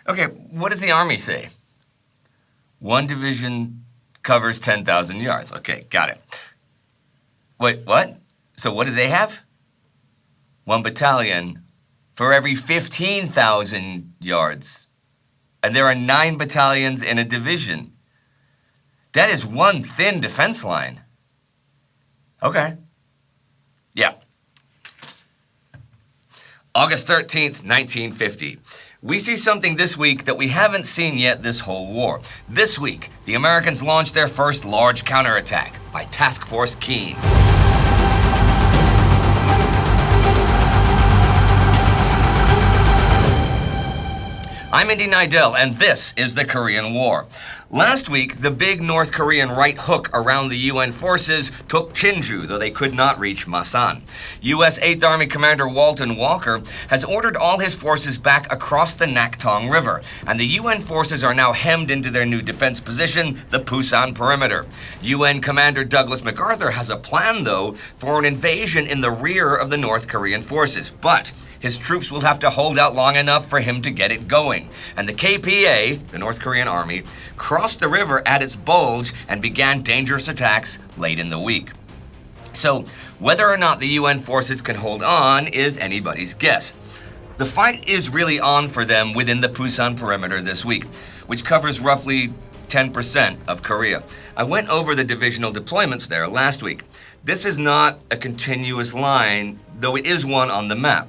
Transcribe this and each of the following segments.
Okay, what does the Army say? One division covers 10,000 yards. Okay, got it. Wait, what? So what do they have? One battalion for every 15,000 yards. And there are 9 battalions in a division. That is one thin defense line. Okay. Yeah. August 13th, 1950. We see something this week that we haven't seen yet this whole war. This week, the Americans launched their first large counterattack by Task Force Kean. I'm Indy Neidell, and this is the Korean War. Last week, the big North Korean right hook around the UN forces took Chinju, though they could not reach Masan. U.S. 8th Army Commander Walton Walker has ordered all his forces back across the Naktong River, and the UN forces are now hemmed into their new defense position, the Pusan Perimeter. UN Commander Douglas MacArthur has a plan, though, for an invasion in the rear of the North Korean forces, but his troops will have to hold out long enough for him to get it going. And the KPA, the North Korean army, crossed the river at its bulge and began dangerous attacks late in the week. So, whether or not the UN forces can hold on is anybody's guess. The fight is really on for them within the Pusan Perimeter this week, which covers roughly 10% of Korea. I went over the divisional deployments there last week. This is not a continuous line, though it is one on the map.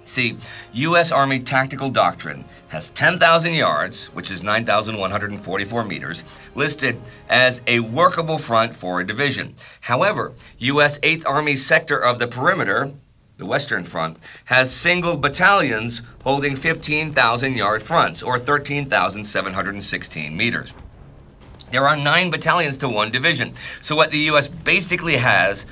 See, U.S. Army tactical doctrine has 10,000 yards, which is 9,144 meters, listed as a workable front for a division. However, U.S. 8th Army's sector of the perimeter, the Western Front, has single battalions holding 15,000-yard fronts, or 13,716 meters. There are 9 battalions to one division, so what the U.S. basically has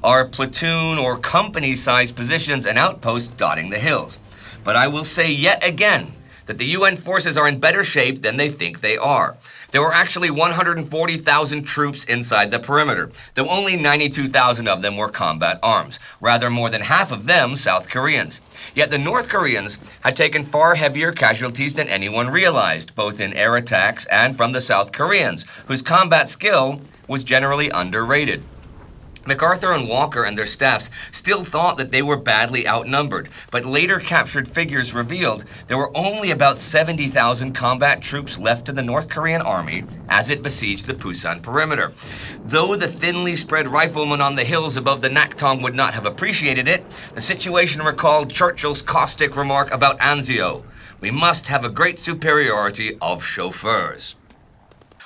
are platoon or company-sized positions and outposts dotting the hills. But I will say yet again that the UN forces are in better shape than they think they are. There were actually 140,000 troops inside the perimeter, though only 92,000 of them were combat arms, rather more than half of them South Koreans. Yet the North Koreans had taken far heavier casualties than anyone realized, both in air attacks and from the South Koreans, whose combat skill was generally underrated. MacArthur and Walker and their staffs still thought that they were badly outnumbered, but later captured figures revealed there were only about 70,000 combat troops left in the North Korean army as it besieged the Pusan Perimeter. Though the thinly spread riflemen on the hills above the Naktong would not have appreciated it, the situation recalled Churchill's caustic remark about Anzio: "We must have a great superiority of chauffeurs."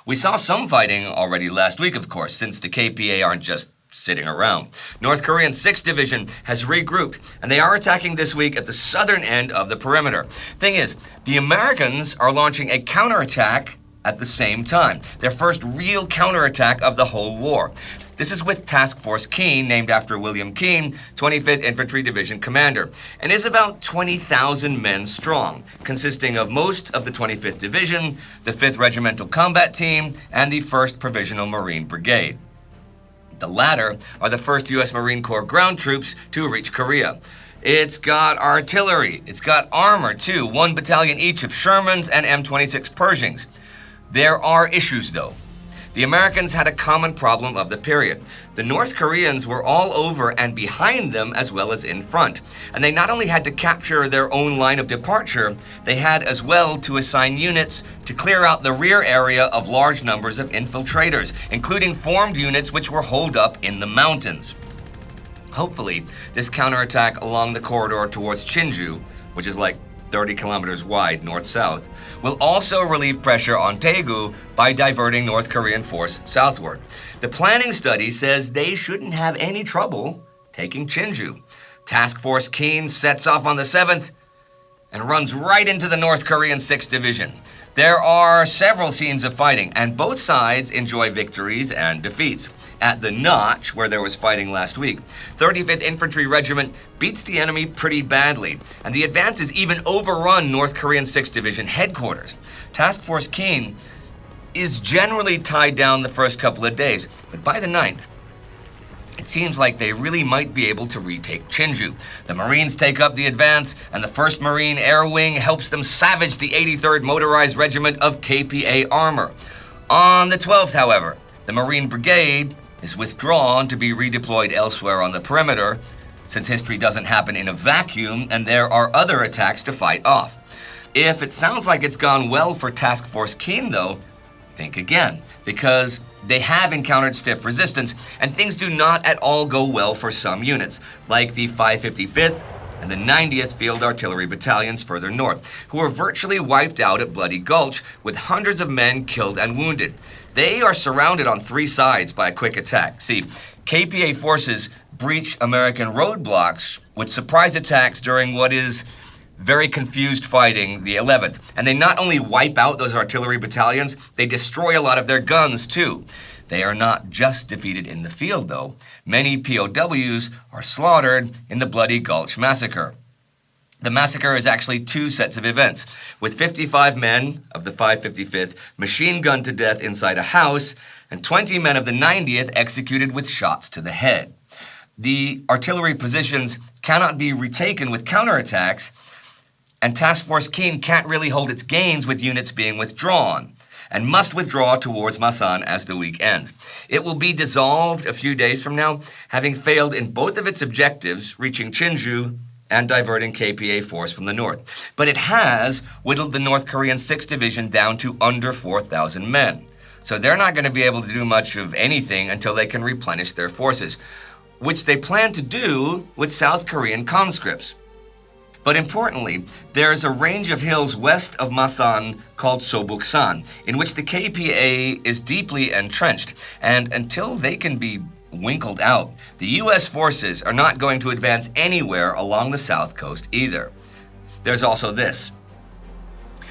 We saw some fighting already last week, of course, since the KPA aren't just sitting around. North Korean 6th Division has regrouped, and they are attacking this week at the southern end of the perimeter. Thing is, the Americans are launching a counterattack at the same time, their first real counterattack of the whole war. This is with Task Force Kean, named after William Kean, 25th Infantry Division commander, and is about 20,000 men strong, consisting of most of the 25th Division, the 5th Regimental Combat Team, and the 1st Provisional Marine Brigade. The latter are the 1st U.S. Marine Corps ground troops to reach Korea. It's got artillery. It's got armor, too, 1 battalion each of Shermans and M26 Pershings. There are issues, though. The Americans had a common problem of the period. The North Koreans were all over and behind them as well as in front. And they not only had to capture their own line of departure, they had as well to assign units to clear out the rear area of large numbers of infiltrators, including formed units which were holed up in the mountains. Hopefully, this counterattack along the corridor towards Chinju, which is like 30 kilometers wide north-south, will also relieve pressure on Daegu by diverting North Korean force southward. The planning study says they shouldn't have any trouble taking Chinju. Task Force Kean sets off on the 7th and runs right into the North Korean 6th Division. There are several scenes of fighting, and both sides enjoy victories and defeats. At the Notch, where there was fighting last week, 35th Infantry Regiment beats the enemy pretty badly, and the advances even overrun North Korean 6th Division headquarters. Task Force Kean is generally tied down the first couple of days, but by the 9th, It seems like they really might be able to retake Chinju. The Marines take up the advance, and the 1st Marine Air Wing helps them savage the 83rd Motorized Regiment of KPA armor. On the 12th, however, the Marine Brigade is withdrawn to be redeployed elsewhere on the perimeter, since history doesn't happen in a vacuum and there are other attacks to fight off. If it sounds like it's gone well for Task Force Kean, though, think again, because they have encountered stiff resistance, and things do not at all go well for some units, like the 555th and the 90th Field Artillery Battalions further north, who were virtually wiped out at Bloody Gulch, with hundreds of men killed and wounded. They are surrounded on 3 sides by a quick attack. See, KPA forces breach American roadblocks with surprise attacks during what is very confused fighting, the 11th. And they not only wipe out those artillery battalions, they destroy a lot of their guns too. They are not just defeated in the field, though. Many POWs are slaughtered in the Bloody Gulch massacre. The massacre is actually 2 sets of events, with 55 men of the 555th machine gunned to death inside a house, and 20 men of the 90th executed with shots to the head. The artillery positions cannot be retaken with counterattacks, and Task Force Kean can't really hold its gains with units being withdrawn, and must withdraw towards Masan as the week ends. It will be dissolved a few days from now, having failed in both of its objectives, reaching Chinju and diverting KPA force from the north. But it has whittled the North Korean 6th Division down to under 4,000 men. So they're not going to be able to do much of anything until they can replenish their forces, which they plan to do with South Korean conscripts. But importantly, there is a range of hills west of Masan called Sobuksan, in which the KPA is deeply entrenched, and until they can be winkled out, the U.S. forces are not going to advance anywhere along the south coast either. There's also this.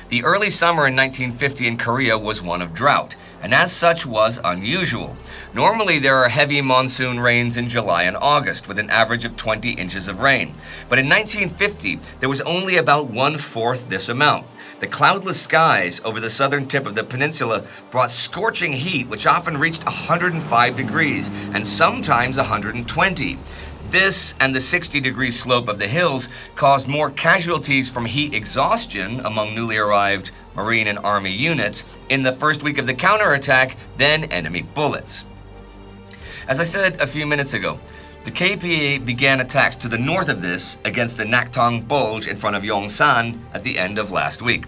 The early summer in 1950 in Korea was one of drought, and as such was unusual. Normally there are heavy monsoon rains in July and August, with an average of 20 inches of rain. But in 1950, there was only about 1/4 this amount. The cloudless skies over the southern tip of the peninsula brought scorching heat, which often reached 105 degrees, and sometimes 120. This and the 60-degree slope of the hills caused more casualties from heat exhaustion among newly arrived Marine and Army units in the first week of the counterattack than enemy bullets. As I said a few minutes ago, the KPA began attacks to the north of this against the Naktong Bulge in front of Yongsan at the end of last week.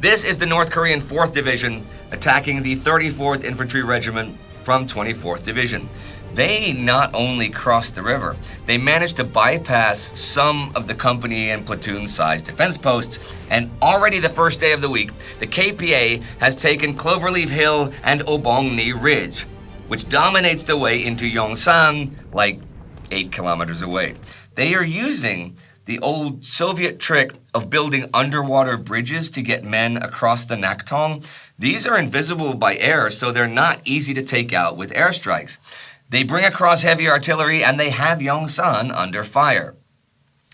This is the North Korean 4th Division attacking the 34th Infantry Regiment from 24th Division. They not only crossed the river, they managed to bypass some of the company and platoon-sized defense posts, and already the first day of the week, the KPA has taken Cloverleaf Hill and Obongni Ridge, which dominates the way into Yongsan, like 8 kilometers away. They are using the old Soviet trick of building underwater bridges to get men across the Naktong. These are invisible by air, so they're not easy to take out with airstrikes. They bring across heavy artillery, and they have Yongsan under fire.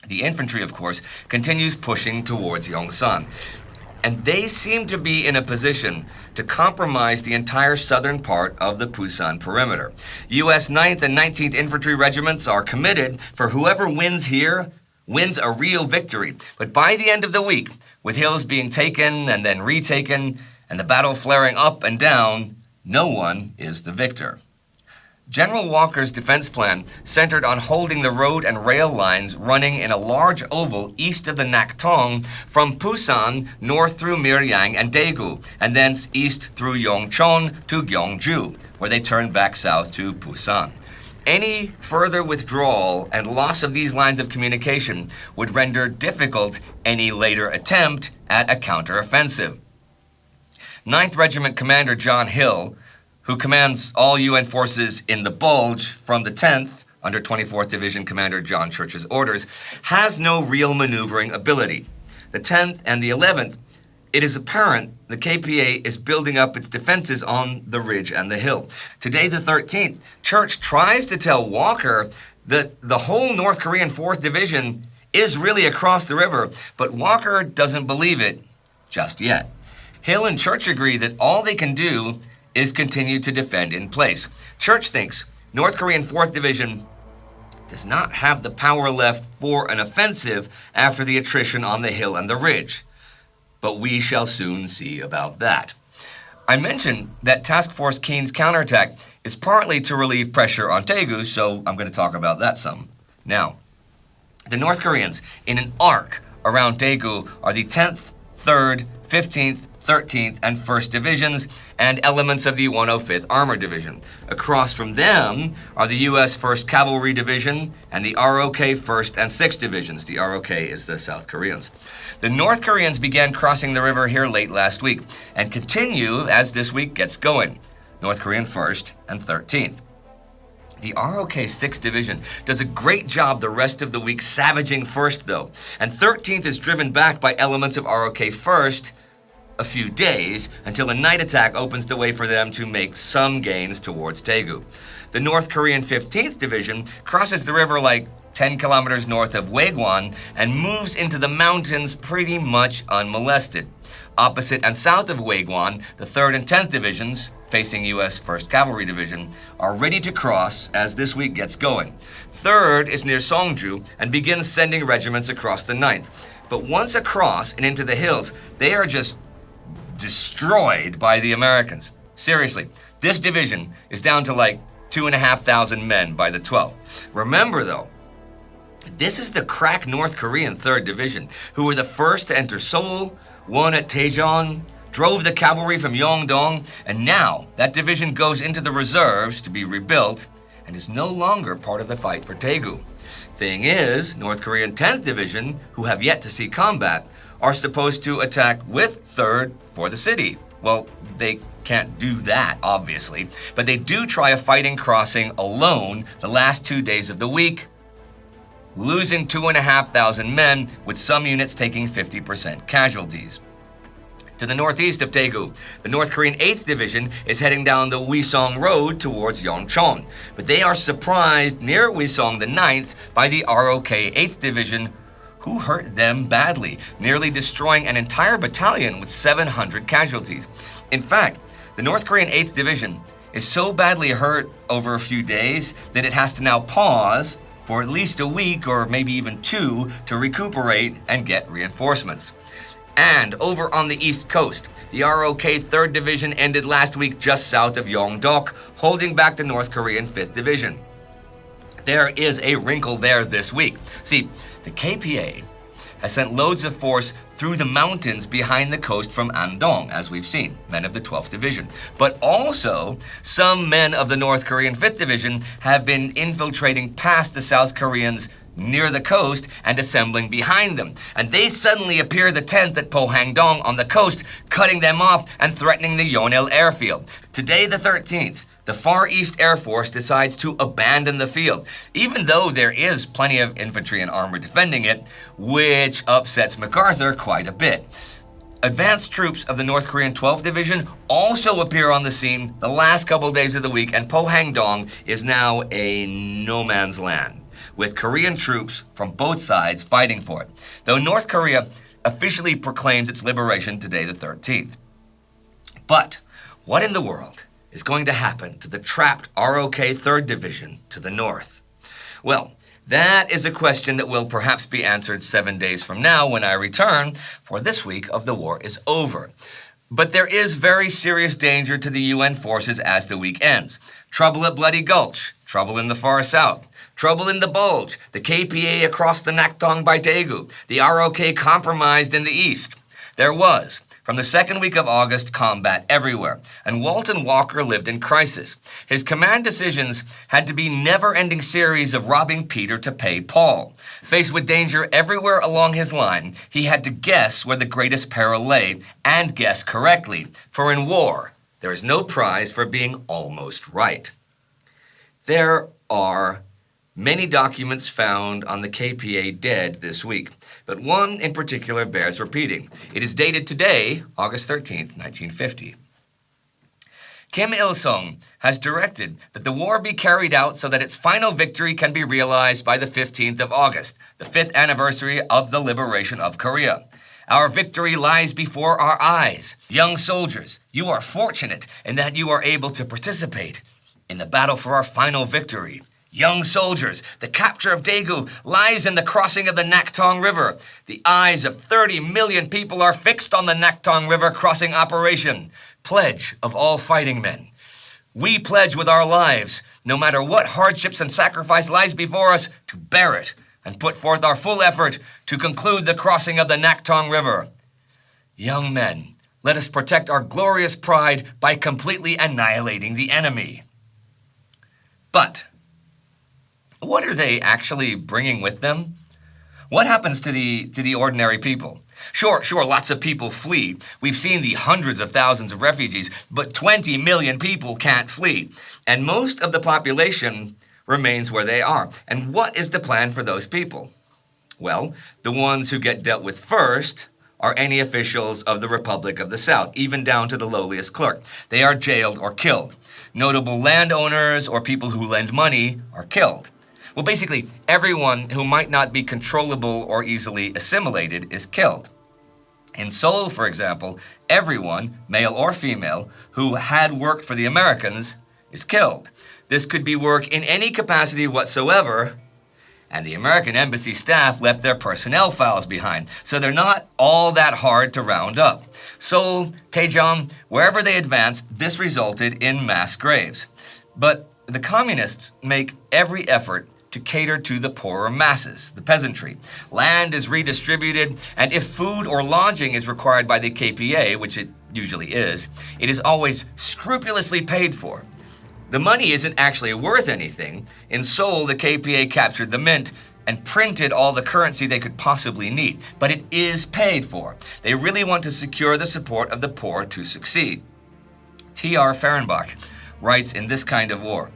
The infantry, of course, continues pushing towards Yongsan. And they seem to be in a position to compromise the entire southern part of the Pusan Perimeter. U.S. 9th and 19th Infantry Regiments are committed, for whoever wins here wins a real victory. But by the end of the week, with hills being taken and then retaken, and the battle flaring up and down, no one is the victor. General Walker's defense plan centered on holding the road and rail lines running in a large oval east of the Naktong from Pusan north through Miryang and Daegu, and thence east through Yongchon to Gyeongju, where they turned back south to Pusan. Any further withdrawal and loss of these lines of communication would render difficult any later attempt at a counteroffensive. 9th Regiment Commander John Hill, who commands all UN forces in the Bulge from the 10th, under 24th Division Commander John Church's orders, has no real maneuvering ability. The 10th and the 11th, it is apparent the KPA is building up its defenses on the ridge and the hill. Today, the 13th, Church tries to tell Walker that the whole North Korean 4th Division is really across the river, but Walker doesn't believe it just yet. Hill and Church agree that all they can do is continue to defend in place. Church thinks North Korean 4th Division does not have the power left for an offensive after the attrition on the hill and the ridge. But we shall soon see about that. I mentioned that Task Force Kean's counterattack is partly to relieve pressure on Daegu, so I'm going to talk about that some. Now, the North Koreans in an arc around Daegu are the 10th, 3rd, 15th, 13th, and 1st Divisions and elements of the 105th Armored Division. Across from them are the U.S. 1st Cavalry Division and the ROK 1st and 6th Divisions. The ROK is the South Koreans. The North Koreans began crossing the river here late last week and continue as this week gets going. North Korean 1st and 13th. The ROK 6th Division does a great job the rest of the week savaging 1st, though, and 13th is driven back by elements of ROK 1st a few days until a night attack opens the way for them to make some gains towards Daegu. The North Korean 15th Division crosses the river like 10 kilometers north of Waegwan and moves into the mountains pretty much unmolested. Opposite and south of Waegwan, the 3rd and 10th Divisions, facing U.S. 1st Cavalry Division, are ready to cross as this week gets going. 3rd is near Songju and begins sending regiments across the 9th. But once across and into the hills, they are just destroyed by the Americans. Seriously, this division is down to like 2,500 men by the 12th. Remember though, this is the crack North Korean 3rd Division, who were the first to enter Seoul, won at Daejeon, drove the cavalry from Yeongdong, and now that division goes into the reserves to be rebuilt and is no longer part of the fight for Daegu. Thing is, North Korean 10th Division, who have yet to see combat, are supposed to attack with 3rd for the city. Well, they can't do that, obviously, but they do try a fighting crossing alone the last 2 days of the week, losing 2,500 men, with some units taking 50% casualties. To the northeast of Daegu, the North Korean 8th Division is heading down the Wisong Road towards Yeongcheon, but they are surprised near Wisong the 9th by the ROK 8th Division, who hurt them badly, nearly destroying an entire battalion with 700 casualties. In fact, the North Korean 8th Division is so badly hurt over a few days that it has to now pause for at least a week or maybe even 2 to recuperate and get reinforcements. And over on the east coast, the ROK 3rd Division ended last week just south of Yeongdeok, holding back the North Korean 5th Division. There is a wrinkle there this week. See, the KPA has sent loads of force through the mountains behind the coast from Andong, as we've seen, men of the 12th Division. But also, some men of the North Korean 5th Division have been infiltrating past the South Koreans near the coast and assembling behind them. And they suddenly appear the 10th at Pohangdong on the coast, cutting them off and threatening the Yeonil airfield. Today, the 13th, the Far East Air Force decides to abandon the field, even though there is plenty of infantry and armor defending it, which upsets MacArthur quite a bit. Advanced troops of the North Korean 12th Division also appear on the scene the last couple days of the week, and Pohangdong is now a no man's land, with Korean troops from both sides fighting for it, though North Korea officially proclaims its liberation today, the 13th. But what in the world is going to happen to the trapped ROK 3rd Division to the north? Well, that is a question that will perhaps be answered 7 days from now when I return, for this week of the war is over. But there is very serious danger to the UN forces as the week ends. Trouble at Bloody Gulch, trouble in the far south, trouble in the Bulge, the KPA across the Naktong by Daegu, the ROK compromised in the east. There was, from the second week of August, combat everywhere, and Walton Walker lived in crisis. His command decisions had to be never-ending series of robbing Peter to pay Paul. Faced with danger everywhere along his line, he had to guess where the greatest peril lay, and guess correctly, for in war, there is no prize for being almost right. There are many documents found on the KPA dead this week, but one in particular bears repeating. It is dated today, August 13th, 1950. Kim Il-sung has directed that the war be carried out so that its final victory can be realized by the 15th of August, the 5th anniversary of the liberation of Korea. Our victory lies before our eyes. Young soldiers, you are fortunate in that you are able to participate. in the battle for our final victory. Young soldiers, the capture of Daegu lies in the crossing of the Naktong River. The eyes of 30 million people are fixed on the Naktong River crossing operation. Pledge of all fighting men. We pledge with our lives, no matter what hardships and sacrifice lies before us, to bear it and put forth our full effort to conclude the crossing of the Naktong River. Young men, let us protect our glorious pride by completely annihilating the enemy. But what are they actually bringing with them? What happens to the ordinary people? Sure, lots of people flee. We've seen the hundreds of thousands of refugees, but 20 million people can't flee. And most of the population remains where they are. And what is the plan for those people? Well, the ones who get dealt with first are any officials of the Republic of the South, even down to the lowliest clerk. They are jailed or killed. Notable landowners or people who lend money are killed. Well, basically, everyone who might not be controllable or easily assimilated is killed. In Seoul, for example, everyone, male or female, who had worked for the Americans is killed. This could be work in any capacity whatsoever, and the American embassy staff left their personnel files behind, so they're not all that hard to round up. Seoul, Daejeon, wherever they advanced, this resulted in mass graves. But the communists make every effort to cater to the poorer masses, the peasantry. Land is redistributed, and if food or lodging is required by the KPA, which it usually is, it is always scrupulously paid for. The money isn't actually worth anything. In Seoul, the KPA captured the mint and printed all the currency they could possibly need, but it is paid for. They really want to secure the support of the poor to succeed. T.R. Fehrenbach writes in This Kind of War,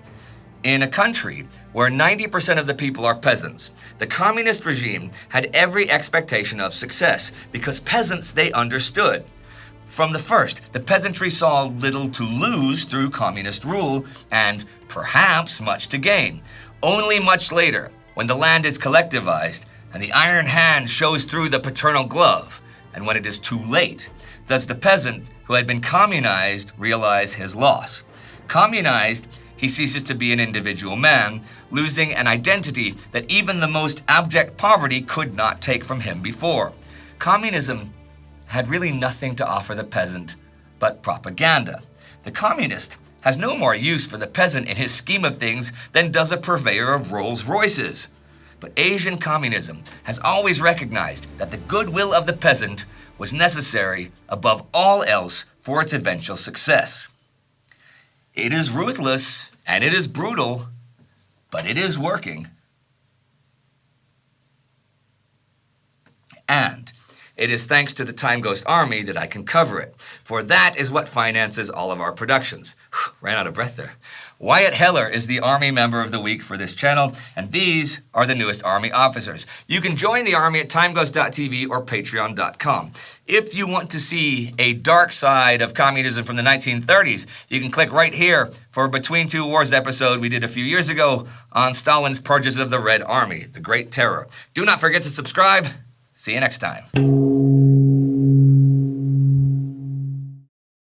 in a country where 90% of the people are peasants, the communist regime had every expectation of success because peasants they understood. From the first, the peasantry saw little to lose through communist rule and perhaps much to gain. Only much later, when the land is collectivized and the iron hand shows through the paternal glove, and when it is too late, does the peasant who had been communized realize his loss. Communized, he ceases to be an individual man, losing an identity that even the most abject poverty could not take from him before. Communism had really nothing to offer the peasant but propaganda. The communist has no more use for the peasant in his scheme of things than does a purveyor of Rolls Royces. But Asian communism has always recognized that the goodwill of the peasant was necessary above all else for its eventual success. It is ruthless and it is brutal, but it is working. And it is thanks to the Time Ghost Army that I can cover it, for that is what finances all of our productions. Ran out of breath there. Wyatt Heller is the Army Member of the Week for this channel, and these are the newest Army officers. You can join the Army at timeghost.tv or patreon.com. If you want to see a dark side of communism from the 1930s, you can click right here for a Between Two Wars episode we did a few years ago on Stalin's purges of the Red Army, the Great Terror. Do not forget to subscribe. See you next time.